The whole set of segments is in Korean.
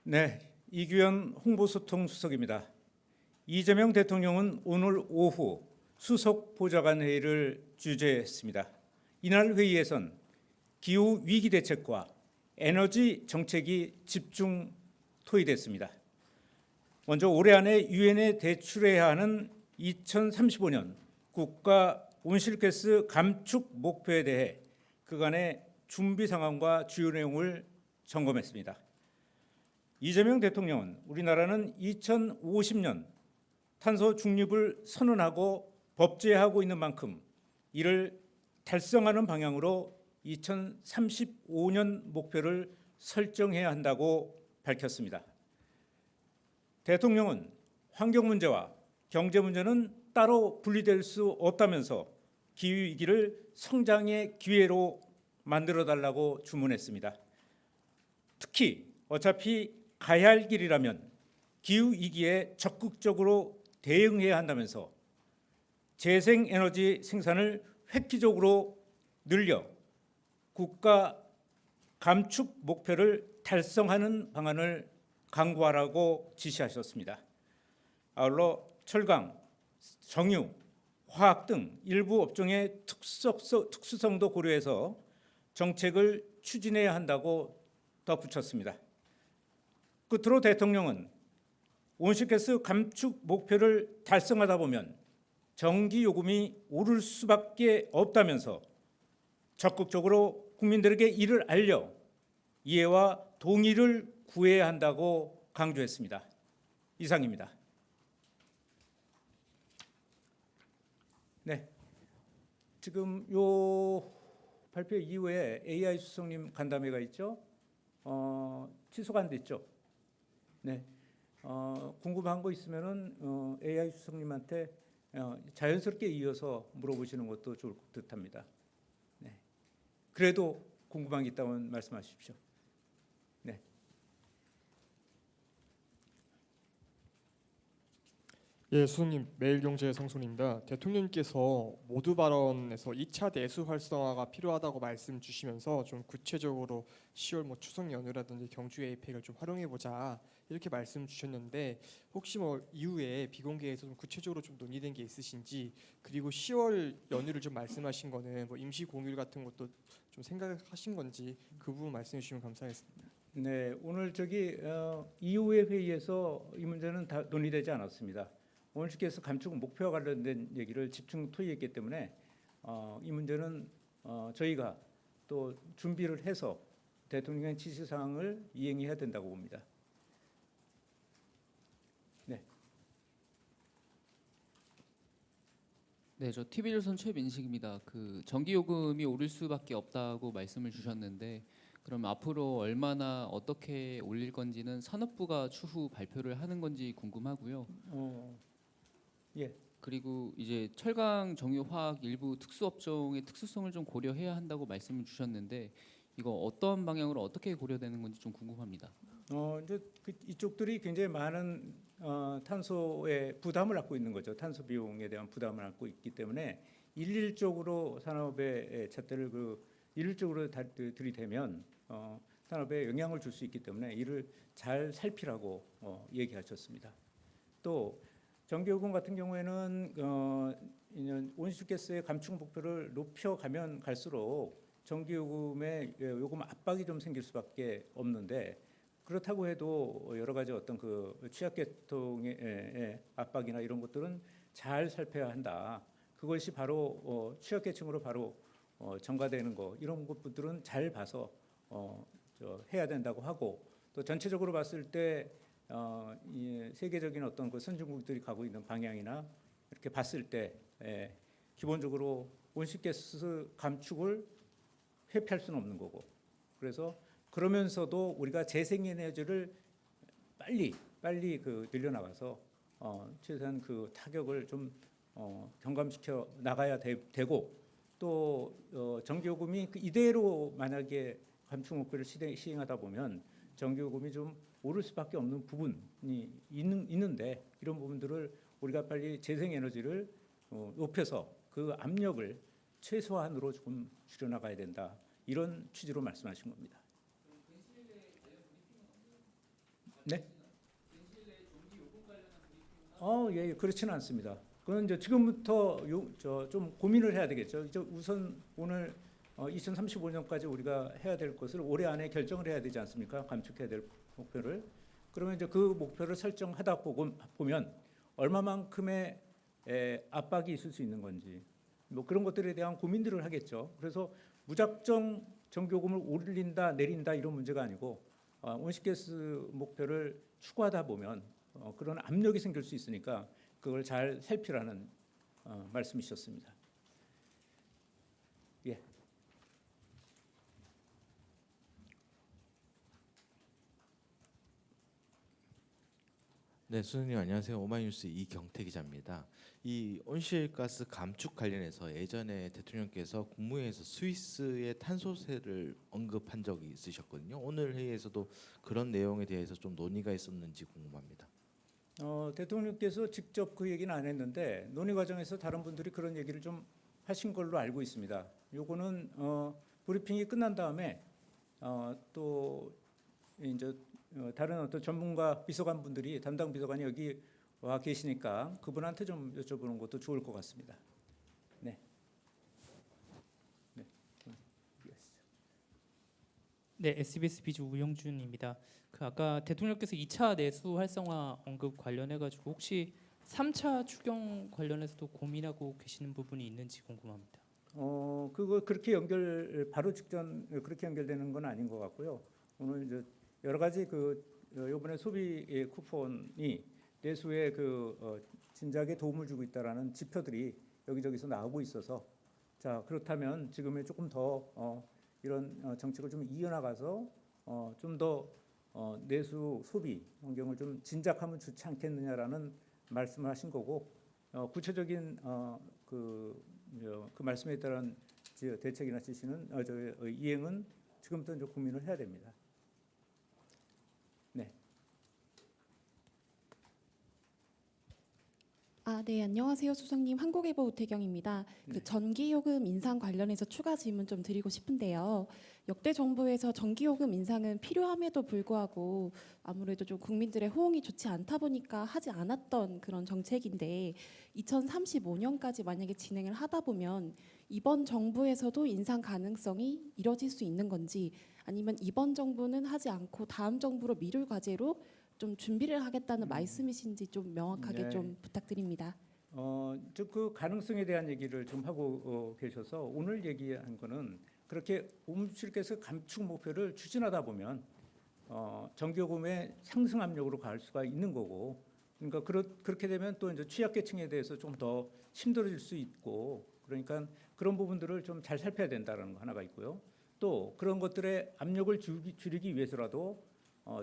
네, 이규현 홍보소통수석입니다. 이재명 대통령은 오늘 오후 수석 보좌관 회의를 주재했습니다. 이날 회의에선 기후 위기 대책과 에너지 정책이 집중 토의됐습니다. 먼저 올해 안에 유엔에 제출해야 하는 2035년 국가 온실가스 감축 목표에 대해 그간의 준비 상황과 주요 내용을 점검했습니다. 이재명 대통령은 우리나라는 2050년 탄소 중립을 선언하고 법제하고 있는 만큼 이를 달성하는 방향으로 2035년 목표를 설정해야 한다고 밝혔습니다. 대통령은 환경 문제와 경제 문제는 따로 분리될 수 없다면서 기후위기를 성장의 기회로 만들어달라고 주문했습니다. 특히 어차피 가야 할 길이라면 기후위기에 적극적으로 대응해야 한다면서 재생에너지 생산을 획기적으로 늘려 국가 감축 목표를 달성하는 방안을 강구하라고 지시하셨습니다. 아울러 철강, 정유, 화학 등 일부 업종의 특수성도 고려해서 정책을 추진해야 한다고 덧붙였습니다. 끝으로 대통령은 온실가스 감축 목표를 달성하다 보면 전기 요금이 오를 수밖에 없다면서 적극적으로 국민들에게 이를 알려 이해와 동의를 구해야 한다고 강조했습니다. 이상입니다. 네, 지금 요 발표 이후에 AI 수석님 간담회가 있죠. 취소가 안 됐죠. 네, 궁금한 거 있으면은 AI 수석님한테 자연스럽게 이어서 물어보시는 것도 좋을 듯합니다. 네, 그래도 궁금한 게 있다면 말씀하십시오. 네. 예, 수석님, 매일경제 성순입니다. 대통령님께서 모두 발언에서 2차 내수 활성화가 필요하다고 말씀 주시면서 좀 구체적으로 10월 추석 연휴라든지 경주 에이펙을 좀 활용해 보자 이렇게 말씀 주셨는데 혹시 이후에 비공개에서 좀 구체적으로 좀 논의된 게 있으신지, 그리고 10월 연휴를 좀 말씀하신 거는 임시 공휴일 같은 것도 좀 생각하신 건지 그 부분 말씀해 주시면 감사하겠습니다. 네, 오늘 이후의 회의에서 이 문제는 다 논의되지 않았습니다. 온실가스 감축 목표와 관련된 얘기를 집중 토의했기 때문에 이 문제는 저희가 또 준비를 해서 대통령의 지시사항을 이행해야 된다고 봅니다. 네. 네, 저 TV조선 최민식입니다. 전기요금이 오를 수밖에 없다고 말씀을 주셨는데 그럼 앞으로 얼마나 어떻게 올릴 건지는 산업부가 추후 발표를 하는 건지 궁금하고요. 예. 그리고 이제 철강, 정유, 화학 일부 특수업종의 특수성을 좀 고려해야 한다고 말씀을 주셨는데 이거 어떤 방향으로 어떻게 고려되는 건지 좀 궁금합니다. 이제 이쪽들이 굉장히 많은 탄소의 부담을 안고 있는 거죠. 탄소 비용에 대한 부담을 안고 있기 때문에 일률적으로 산업의 잣대를 일률적으로 들이대면 산업에 영향을 줄 수 있기 때문에 이를 잘 살피라고 얘기하셨습니다. 또 전기요금 같은 경우에는 온실가스의 감축 목표를 높여가면 갈수록 전기요금의 요금 압박이 좀 생길 수밖에 없는데, 그렇다고 해도 여러 가지 어떤 취약계통의 압박이나 이런 것들은 잘 살펴야 한다. 그것이 바로 취약계층으로 바로 전가되는 거, 이런 것들은 잘 봐서 해야 된다고 하고, 또 전체적으로 봤을 때 세계적인 어떤 선진국들이 가고 있는 방향이나 이렇게 봤을 때 기본적으로 온실가스 감축을 회피할 수는 없는 거고, 그래서 그러면서도 우리가 재생에너지를 빨리 늘려나가서 최소한 타격을 좀 경감시켜 나가야 되고, 또 전기요금이 이대로 만약에 감축 목표를 시행하다 보면 전기요금이 좀 오를 수밖에 없는 부분이 있는데, 이런 부분들을 우리가 빨리 재생에너지를 높여서 그 압력을 최소한으로 조금 줄여나가야 된다, 이런 취지로 말씀하신 겁니다. 네? 예, 예, 그렇지는 않습니다. 그건 이제 지금부터 좀 고민을 해야 되겠죠. 이제 우선 오늘 2035년까지 우리가 해야 될 것을 올해 안에 결정을 해야 되지 않습니까? 감축해야 될 목표를. 그러면 이제 그 목표를 설정하다 보면 얼마만큼의 압박이 있을 수 있는 건지 뭐 그런 것들에 대한 고민들을 하겠죠. 그래서 무작정 전기요금을 올린다 내린다 이런 문제가 아니고 온실가스 목표를 추구하다 보면 그런 압력이 생길 수 있으니까 그걸 잘 살피라는 말씀이셨습니다. 예. 네, 수석님 안녕하세요. 오마이뉴스 이경태 기자입니다. 이 온실가스 감축 관련해서 예전에 대통령께서 국무회의에서 스위스의 탄소세를 언급한 적이 있으셨거든요. 오늘 회의에서도 그런 내용에 대해서 좀 논의가 있었는지 궁금합니다. 대통령께서 직접 그 얘기는 안 했는데 논의 과정에서 다른 분들이 그런 얘기를 좀 하신 걸로 알고 있습니다. 요거는 브리핑이 끝난 다음에 또 이제 다른 어떤 전문가 비서관 분들이 담당 비서관이 여기 와 계시니까 그분한테 좀 여쭤보는 것도 좋을 것 같습니다. 네. 네. 네, SBS 비즈 우영준입니다. 그 아까 대통령께서 2차 내수 활성화 언급 관련해 가지고 혹시 3차 추경 관련해서도 고민하고 계시는 부분이 있는지 궁금합니다. 그거 그렇게 바로 직전 그렇게 연결되는 건 아닌 것 같고요. 오늘 이제 여러 가지 이번에 소비 쿠폰이 내수에 진작에 도움을 주고 있다라는 지표들이 여기저기서 나오고 있어서 자 그렇다면 지금에 조금 더 이런 정책을 좀 이어나가서 좀 더 내수 소비 환경을 좀 진작하면 좋지 않겠느냐라는 말씀을 하신 거고 구체적인 그 말씀에 따른 대책이나 지시는 이행은 지금부터 이제 고민을 해야 됩니다. 네. 네, 안녕하세요, 수석님. 한국일보 우태경입니다. 네. 전기요금 인상 관련해서 추가 질문 좀 드리고 싶은데요. 역대 정부에서 전기요금 인상은 필요함에도 불구하고 아무래도 좀 국민들의 호응이 좋지 않다 보니까 하지 않았던 그런 정책인데 2035년까지 만약에 진행을 하다 보면 이번 정부에서도 인상 가능성이 이뤄질 수 있는 건지 아니면 이번 정부는 하지 않고 다음 정부로 미룰 과제로 좀 준비를 하겠다는 말씀이신지 좀 명확하게 네. 좀 부탁드립니다. 그 가능성에 대한 얘기를 좀 하고 계셔서 오늘 얘기한 거는 그렇게 온실가스 감축 목표를 추진하다 보면 전기요금의 상승 압력으로 갈 수가 있는 거고 그러니까 그렇게 되면 또 이제 취약계층에 대해서 좀 더 힘들어질 수 있고 그러니까 그런 부분들을 좀 잘 살펴야 된다는 거 하나가 있고요. 또 그런 것들의 압력을 줄이기 위해서라도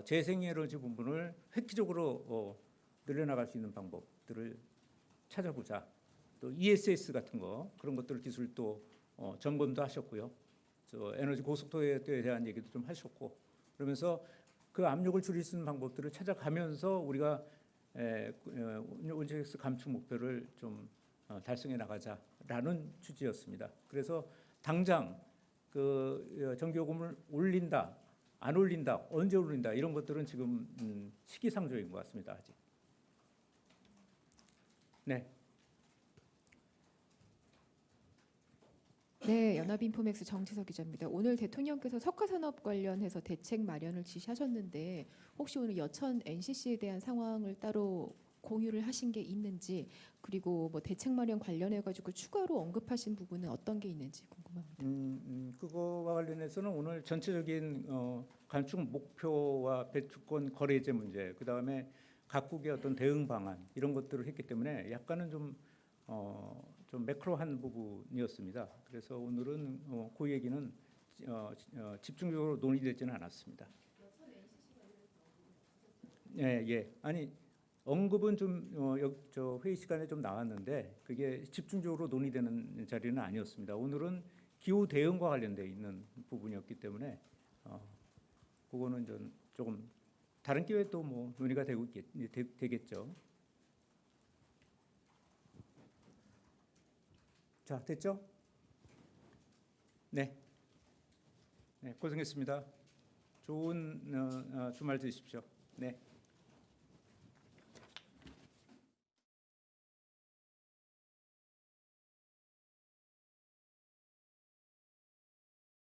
재생에너지 부분을 획기적으로 늘려나갈 수 있는 방법들을 찾아보자. 또 ESS 같은 거 그런 것들 기술 또 점검도 하셨고요. 에너지 고속도로에 대한 얘기도 좀 하셨고 그러면서 그 압력을 줄일 수 있는 방법들을 찾아가면서 우리가 온실가스 감축 목표를 좀 달성해 나가자라는 취지였습니다. 그래서 당장 전기요금을 올린다. 안 올린다, 언제 올린다 이런 것들은 지금 시기상조인 것 같습니다. 아직. 네. 네, 연합인포맥스 정지석 기자입니다. 오늘 대통령께서 석화산업 관련해서 대책 마련을 지시하셨는데 혹시 오늘 여천 NCC에 대한 상황을 따로 공유를 하신 게 있는지 그리고 뭐 대책 마련 관련해 가지고 추가로 언급하신 부분은 어떤 게 있는지 궁금합니다. 그거와 관련해서는 오늘 전체적인 감축 목표와 배출권 거래제 문제, 그 다음에 각국의 어떤 대응 방안 이런 것들을 했기 때문에 약간은 좀 매크로한 부분이었습니다. 그래서 오늘은 그 얘기는 집중적으로 논의되지는 않았습니다. 예, 예. 아니 언급은 좀 회의 시간에 좀 나왔는데 그게 집중적으로 논의되는 자리는 아니었습니다. 오늘은 기후 대응과 관련돼 있는 부분이었기 때문에 그거는 좀 조금 다른 기회에 또 뭐 논의가 되겠죠. 자, 됐죠? 네. 네, 고생했습니다. 좋은 주말 되십시오. 네.